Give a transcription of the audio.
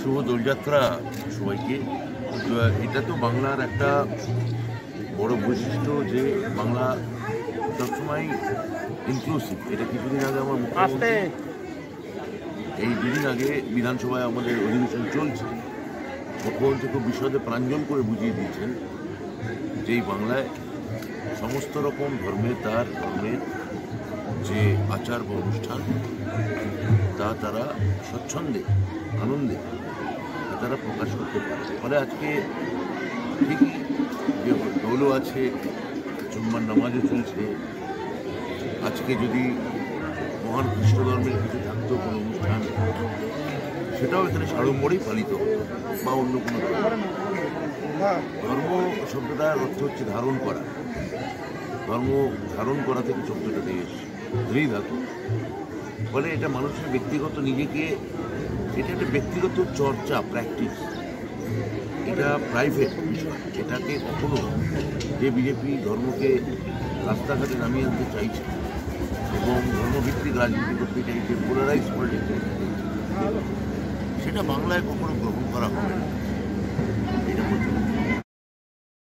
শুভ দোলযাত্রা সবাইকে। এটা তো বাংলার একটা বড় বৈশিষ্ট্য যে বাংলা সবসময় ইনক্লুসিভ। এটা কিছুদিন আগে আমার মুখ্যমন্ত্রী এই দুদিন আগে বিধানসভায় আমাদের অধিবেশন চলছে, মুখ্যমন্ত্রী খুব বিশদে প্রাঞ্জল করে বুঝিয়ে দিয়েছেন যে এই বাংলায় সমস্ত রকম ধর্মের যে আচার বা অনুষ্ঠান তা তারা স্বচ্ছন্দে আনন্দে তারা প্রকাশ করতে পারে। ফলে আজকে ঠিকই যে দোলও আছে, জুম্মার নামাজও চলছে। আজকে যদি মহান খ্রিস্ট ধর্মের কিছু থাকতো কোনো অনুষ্ঠান, সেটাও এখানে সাড়ম্বরেই পালিত হতো, বা অন্য কোনো ধর্ম শব্দটার অর্থ হচ্ছে ধারণ করা। ধর্ম ধারণ করা থেকে শব্দটা দিয়ে এসছে, ধরেই ধাতু। ফলে এটা মানুষের ব্যক্তিগত নিজেকে, এটা একটা ব্যক্তিগত চর্চা, প্র্যাকটিস। এটা প্রাইভেট বিষয়। এটাকে কখনো যে বিজেপি ধর্মকে রাস্তাঘাটে নামিয়ে আনতে চাইছে এবং ধর্মভিত্তিক রাজনীতি করতে চাইছে, পোলারাইজ পলিটিক্স, সেটা বাংলায় কখনো গ্রহণ করা হবে না। এটা